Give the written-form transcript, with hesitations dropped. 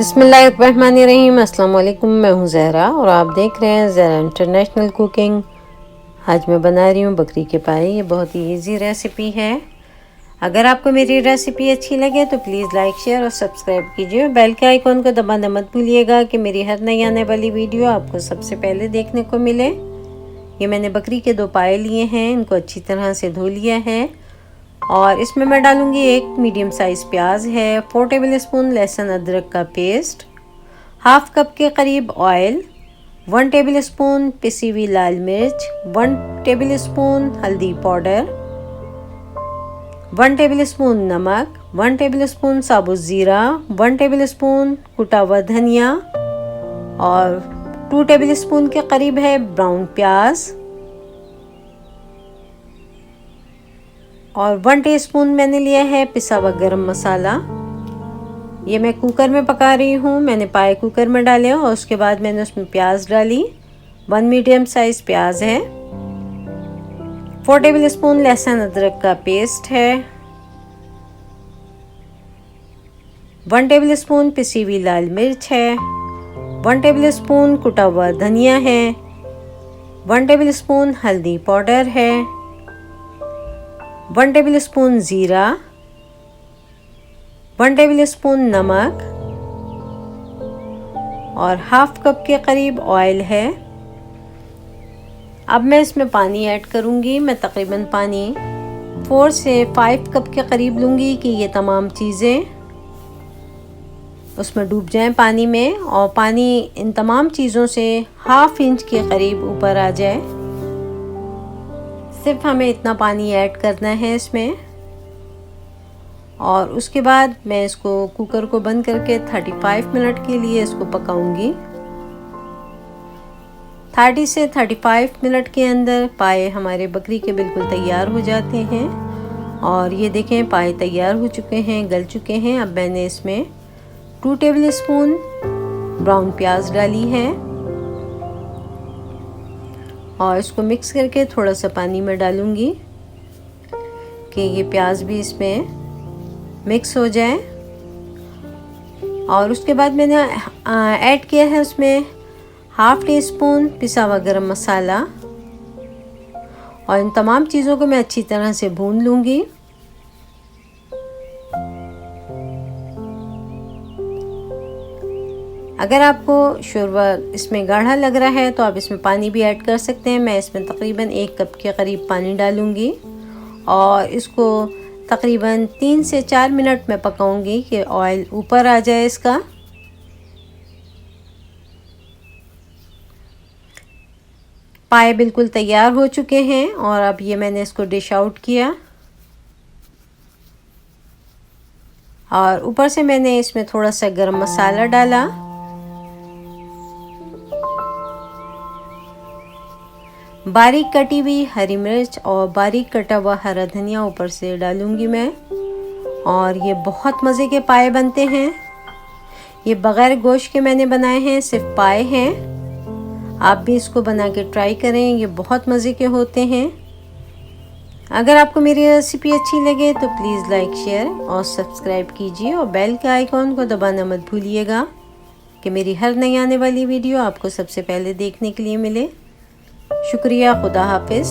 बिस्मिल्लाहिर्रहमानिर्रहीम। अस्सलाम वालेकुम। मैं हूँ ज़हरा और आप देख रहे हैं ज़हरा इंटरनेशनल कुकिंग। आज मैं बना रही हूँ बकरी के पाए। ये बहुत ही इजी रेसिपी है। अगर आपको मेरी रेसिपी अच्छी लगे तो प्लीज़ लाइक शेयर और सब्सक्राइब कीजिए। बेल के आइकॉन को दबाना मत भूलिएगा कि मेरी हर नई आने वाली वीडियो आपको सबसे पहले देखने को मिले। ये मैंने बकरी के 2 पाए लिए हैं, इनको अच्छी तरह से धो लिया है और इसमें मैं डालूंगी 1 मीडियम साइज़ प्याज है, 4 टेबल स्पून लहसुन अदरक का पेस्ट, हाफ कप के करीब ऑयल, 1 टेबल स्पून पिसी हुई लाल मिर्च, 1 टेबल स्पून हल्दी पाउडर, 1 टेबल स्पून नमक, 1 टेबल स्पून साबुत ज़ीरा, 1 टेबल स्पून कुटा हुआ धनिया और 2 टेबल स्पून के करीब है ब्राउन प्याज और 1 टीस्पून मैंने लिया है पिसा हुआ गरम मसाला। ये मैं कुकर में पका रही हूँ। मैंने पाए कुकर में डाले और उसके बाद मैंने उसमें प्याज डाली। 1 मीडियम साइज प्याज है, 4 टेबल स्पून लहसुन अदरक का पेस्ट है, 1 टेबल स्पून पिसी हुई लाल मिर्च है, 1 टेबल स्पून कुटा हुआ धनिया है, 1 टेबल स्पून हल्दी पाउडर है, 1 टेबल स्पून ज़ीरा, 1 टेबल स्पून नमक और हाफ कप के करीब ऑयल है। अब मैं इसमें पानी ऐड करूंगी। मैं तकरीबन पानी 4 से 5 कप के करीब लूँगी कि ये तमाम चीज़ें उसमें डूब जाएं पानी में और पानी इन तमाम चीज़ों से ½ इंच के करीब ऊपर आ जाए। सिर्फ हमें इतना पानी ऐड करना है इसमें और उसके बाद मैं इसको कुकर को बंद करके 35 मिनट के लिए इसको पकाऊंगी। 30 से 35 मिनट के अंदर पाए हमारे बकरी के बिल्कुल तैयार हो जाते हैं और ये देखें पाए तैयार हो चुके हैं, गल चुके हैं। अब मैंने इसमें 2 टेबल स्पून ब्राउन प्याज डाली है और इसको मिक्स करके थोड़ा सा पानी में डालूंगी कि ये प्याज भी इसमें मिक्स हो जाए। और उसके बाद मैंने ऐड किया है उसमें ½ टीस्पून पिसा हुआ गरम मसाला और इन तमाम चीज़ों को मैं अच्छी तरह से भून लूँगी। अगर आपको शोरबा इसमें गाढ़ा लग रहा है तो आप इसमें पानी भी ऐड कर सकते हैं। मैं इसमें तकरीबन 1 कप के करीब पानी डालूँगी और इसको तकरीबन 3 से 4 मिनट में पकाऊंगी कि ऑयल ऊपर आ जाए इसका। पाए बिल्कुल तैयार हो चुके हैं और अब ये मैंने इसको डिश आउट किया और ऊपर से मैंने इसमें थोड़ा सा गरम मसाला डाला। बारीक कटी हुई हरी मिर्च और बारीक कटा हुआ हरा धनिया ऊपर से डालूंगी मैं और ये बहुत मज़े के पाए बनते हैं। ये बग़ैर गोश्त के मैंने बनाए हैं, सिर्फ पाए हैं। आप भी इसको बना के ट्राई करें, ये बहुत मज़े के होते हैं। अगर आपको मेरी रेसिपी अच्छी लगे तो प्लीज़ लाइक शेयर और सब्सक्राइब कीजिए और बेल के आइकॉन को दबाना मत भूलिएगा कि मेरी हर नई आने वाली वीडियो आपको सबसे पहले देखने के लिए मिले। शुक्रिया। खुदा हाफिज़।